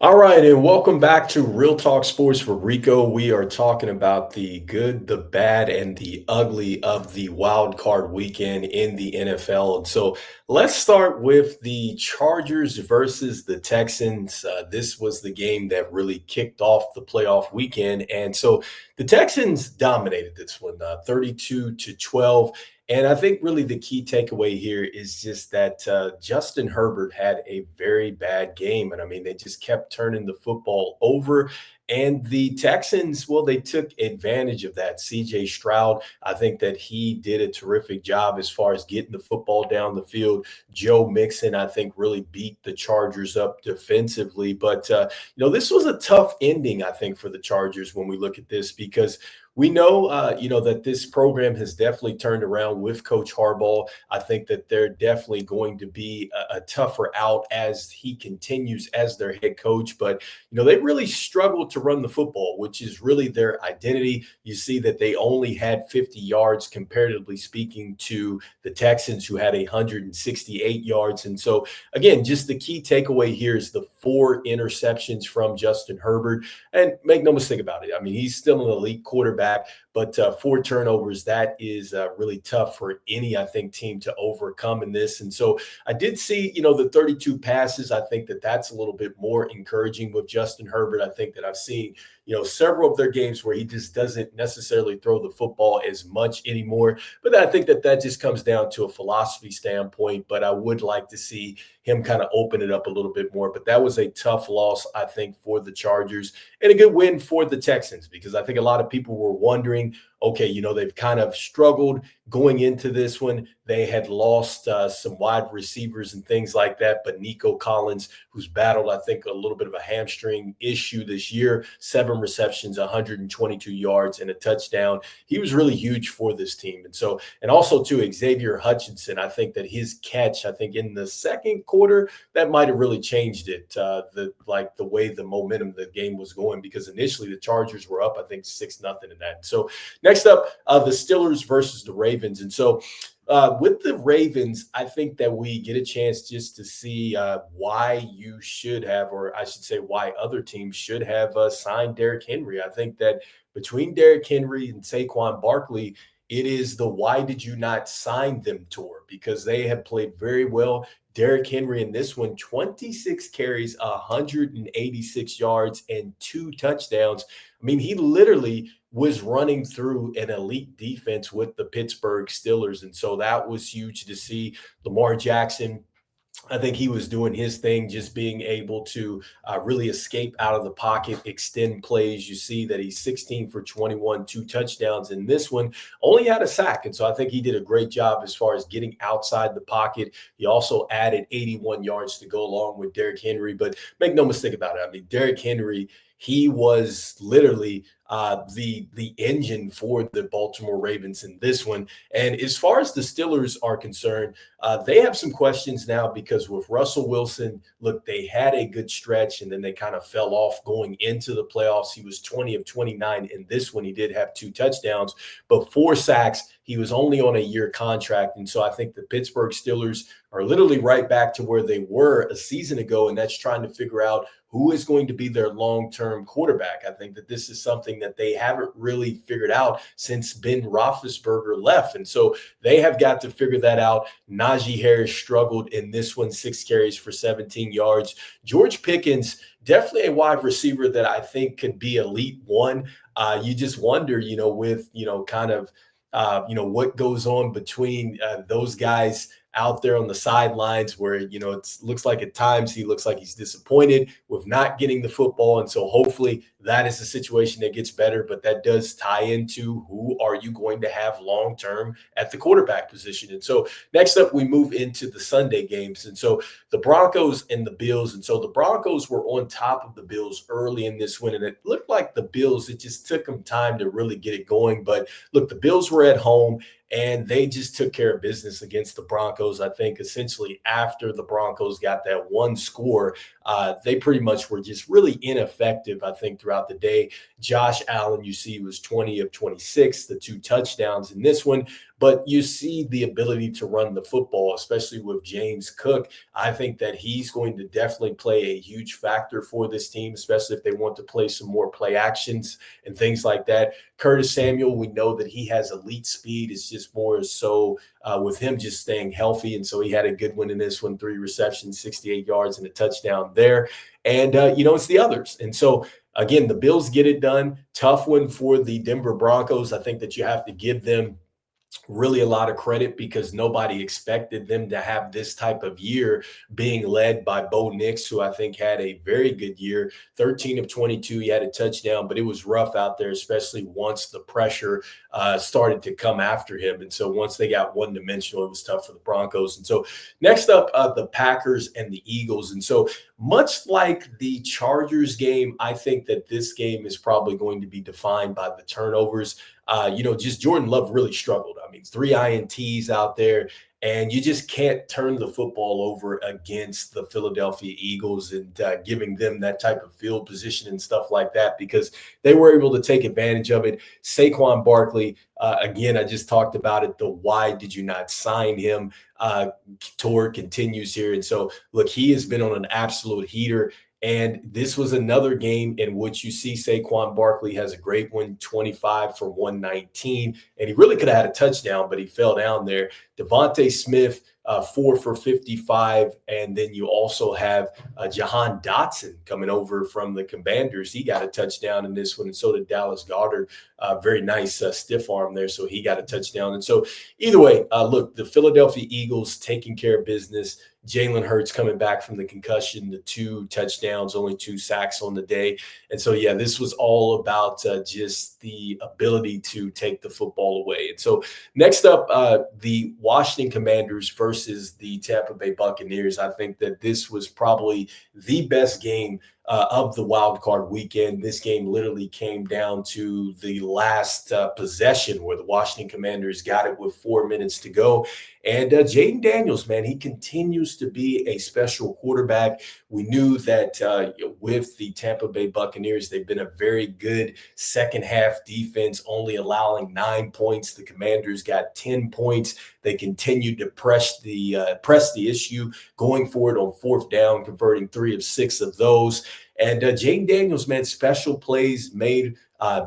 All right, and welcome back to Real Talk Sports with Rico. We are talking about the good, the bad, and the ugly of the wild card weekend in the NFL. And so let's start with the Chargers versus the Texans. This was the game that really kicked off the playoff weekend. And so the Texans dominated this one, 32-12. And I think really the key takeaway here is just that Justin Herbert had a very bad game. And I mean, they just kept turning the football over. And the Texans, well, they took advantage of that. CJ Stroud, I think that he did a terrific job as far as getting the football down the field. Joe Mixon, I think, really beat the Chargers up defensively. But, this was a tough ending, I think, for the Chargers when we look at this because we know, that this program has definitely turned around with Coach Harbaugh. I think that they're definitely going to be a tougher out as he continues as their head coach. But, they really struggled to run the football, which is really their identity. You see that they only had 50 yards, comparatively speaking, to the Texans, who had 168 yards. And so, again, just the key takeaway here is the 4 interceptions from Justin Herbert. And make no mistake about it. I mean, he's still an elite quarterback. But 4 turnovers, that is really tough for any, I think, team to overcome in this. And so I did see, the 32 passes. I think that that's a little bit more encouraging with Justin Herbert. I think that I've seen, several of their games where he just doesn't necessarily throw the football as much anymore. But I think that just comes down to a philosophy standpoint. But I would like to see him kind of open it up a little bit more. But that was a tough loss, I think, for the Chargers and a good win for the Texans, because I think a lot of people were wondering, okay, they've kind of struggled going into this one. They had lost some wide receivers and things like that. But Nico Collins, who's battled, I think, a little bit of a hamstring issue this year, 7 receptions, 122 yards, and a touchdown. He was really huge for this team. And also, too, Xavier Hutchinson, I think that his catch, I think in the second quarter, that might have really changed it, the way the momentum of the game was going, because initially the Chargers were up, I think, 6-0 in that. So next up, the Steelers versus the Ravens. And so with the Ravens, I think that we get a chance just to see why you should have, or I should say why other teams should have signed Derrick Henry. I think that between Derrick Henry and Saquon Barkley, it is the why did you not sign them tour, because they have played very well. Derrick Henry in this one, 26 carries, 186 yards, and 2 touchdowns. I mean, he literally was running through an elite defense with the Pittsburgh Steelers. And so that was huge to see. Lamar Jackson, I think he was doing his thing, just being able to really escape out of the pocket, extend plays. You see that he's 16 for 21, 2 touchdowns in this one, only had a sack. And so I think he did a great job as far as getting outside the pocket. He also added 81 yards to go along with Derrick Henry. But make no mistake about it, I mean, Derrick Henry, he was literally the engine for the Baltimore Ravens in this one. And as far as the Steelers are concerned, they have some questions now, because with Russell Wilson, look, they had a good stretch and then they kind of fell off going into the playoffs. He was 20 of 29 in this one. He did have 2 touchdowns, but 4 sacks. He was only on a year contract. And so I think the Pittsburgh Steelers are literally right back to where they were a season ago, and that's trying to figure out who is going to be their long-term quarterback. I think that this is something that they haven't really figured out since Ben Roethlisberger left. And so they have got to figure that out. Najee Harris struggled in this one, 6 carries for 17 yards. George Pickens, definitely a wide receiver that I think could be elite one. You just wonder, with, kind of, what goes on between those guys out there on the sidelines, where, it looks like at times he looks like he's disappointed with not getting the football. And so hopefully that is a situation that gets better, but that does tie into who are you going to have long-term at the quarterback position. And so next up, we move into the Sunday games. And so the Broncos and the Bills. And so the Broncos were on top of the Bills early in this win, and it looked like the Bills, it just took them time to really get it going. But look, the Bills were at home, and they just took care of business against the Broncos. I think essentially after the Broncos got that one score, they pretty much were just really ineffective, I think, throughout the day. Josh Allen, you see, was 20 of 26, the 2 touchdowns in this one. But you see the ability to run the football, especially with James Cook. I think that he's going to definitely play a huge factor for this team, especially if they want to play some more play actions and things like that. Curtis Samuel, we know that he has elite speed. It's just more so with him just staying healthy. And so he had a good one in this one, 3 receptions, 68 yards, and a touchdown there. And, it's the others. And so, again, the Bills get it done. Tough one for the Denver Broncos. I think that you have to give them really a lot of credit because nobody expected them to have this type of year, being led by Bo Nix, who I think had a very good year. 13 of 22, he had a touchdown, but it was rough out there, especially once the pressure started to come after him. And so once they got one-dimensional, it was tough for the Broncos. And so next up, the Packers and the Eagles. And so much like the Chargers game, I think that this game is probably going to be defined by the turnovers. Just Jordan Love really struggled. I mean, 3 INTs out there, and you just can't turn the football over against the Philadelphia Eagles and giving them that type of field position and stuff like that because they were able to take advantage of it. Saquon Barkley, again, I just talked about it. The why did you not sign him tour continues here. And so, look, he has been on an absolute heater. And this was another game in which you see Saquon Barkley has a great one, 25 for 119. And he really could have had a touchdown, but he fell down there. Devontae Smith, 4 for 55. And then you also have Jahan Dotson coming over from the Commanders. He got a touchdown in this one, and so did Dallas Goedert. Very nice stiff arm there, so he got a touchdown. And so either way, look, the Philadelphia Eagles taking care of business. Jalen Hurts coming back from the concussion, the 2 touchdowns, only 2 sacks on the day. And so, yeah, this was all about just the ability to take the football away. And so next up, the Washington Commanders versus the Tampa Bay Buccaneers. I think that this was probably the best game of the wild card weekend. This game literally came down to the last possession where the Washington Commanders got it with 4 minutes to go. And Jaden Daniels, man, he continues to be a special quarterback. We knew that with the Tampa Bay Buccaneers, they've been a very good second half defense, only allowing 9 points. The Commanders got 10 points. They continued to press the issue, going for it on 4th down, converting 3 of 6 of those. And Jaden Daniels, man, special plays made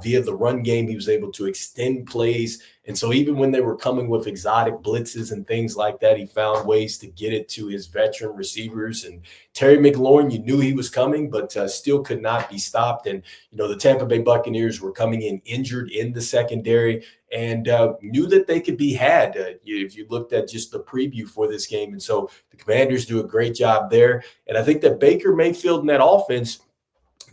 via the run game. He was able to extend plays. And so even when they were coming with exotic blitzes and things like that, he found ways to get it to his veteran receivers. And Terry McLaurin, you knew he was coming, but still could not be stopped. And, the Tampa Bay Buccaneers were coming in injured in the secondary and knew that they could be had if you looked at just the preview for this game. And so the Commanders do a great job there. And I think that Baker Mayfield and that offense,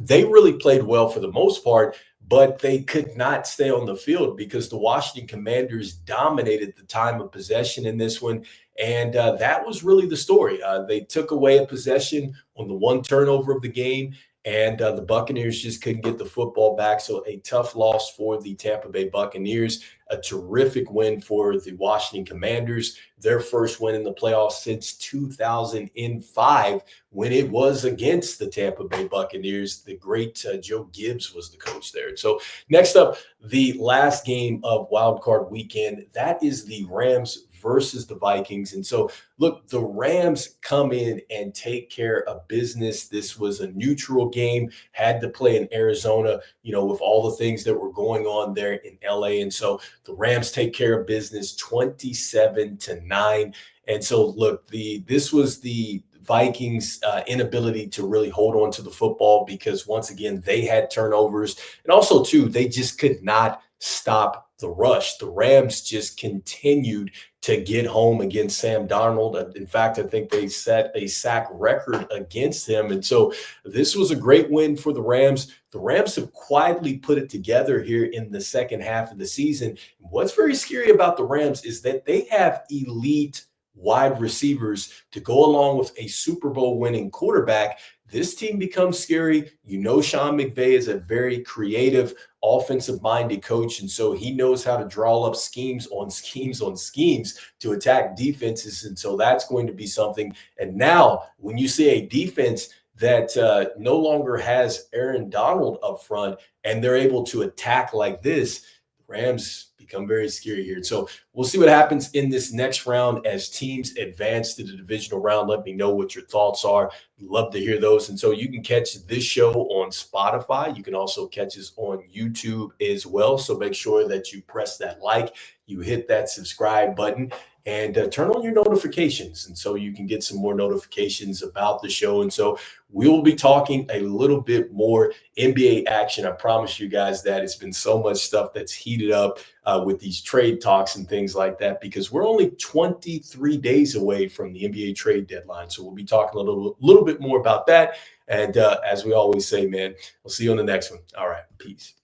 they really played well for the most part, but they could not stay on the field because the Washington Commanders dominated the time of possession in this one. And that was really the story. They took away a possession on the 1 turnover of the game, and the Buccaneers just couldn't get the football back. So a tough loss for the Tampa Bay Buccaneers, a terrific win for the Washington Commanders, their first win in the playoffs since 2005 when it was against the Tampa Bay Buccaneers. The great Joe Gibbs was the coach there. So next up, the last game of Wild Card Weekend, that is the Rams versus the Vikings. And so, look, the Rams come in and take care of business. This was a neutral game, had to play in Arizona, with all the things that were going on there in LA. And so the Rams take care of business 27-9. And so, look, this was the Vikings' inability to really hold on to the football because, once again, they had turnovers. And also, too, they just could not stop the rush. The Rams just continued to get home against Sam Darnold. In fact, I think they set a sack record against him. And so this was a great win for the Rams. The Rams have quietly put it together here in the second half of the season. What's very scary about the Rams is that they have elite wide receivers to go along with a Super Bowl winning quarterback this team becomes scary. You know, Sean McVay is a very creative, offensive minded coach. And so he knows how to draw up schemes on schemes on schemes to attack defenses. And so that's going to be something. And now, when you see a defense that no longer has Aaron Donald up front and they're able to attack like this, Rams become very scary here. So we'll see what happens in this next round as teams advance to the divisional round. Let me know what your thoughts are. Love to hear those. And so you can catch this show on Spotify. You can also catch us on YouTube as well. So make sure that you press that like, you hit that subscribe button, and turn on your notifications. And so you can get some more notifications about the show. And so we will be talking a little bit more NBA action. I promise you guys that. It's been so much stuff that's heated up with these trade talks and things like that, because we're only 23 days away from the NBA trade deadline. So we'll be talking a little bit more about that. And as we always say, man, we'll see you on the next one. All right. Peace.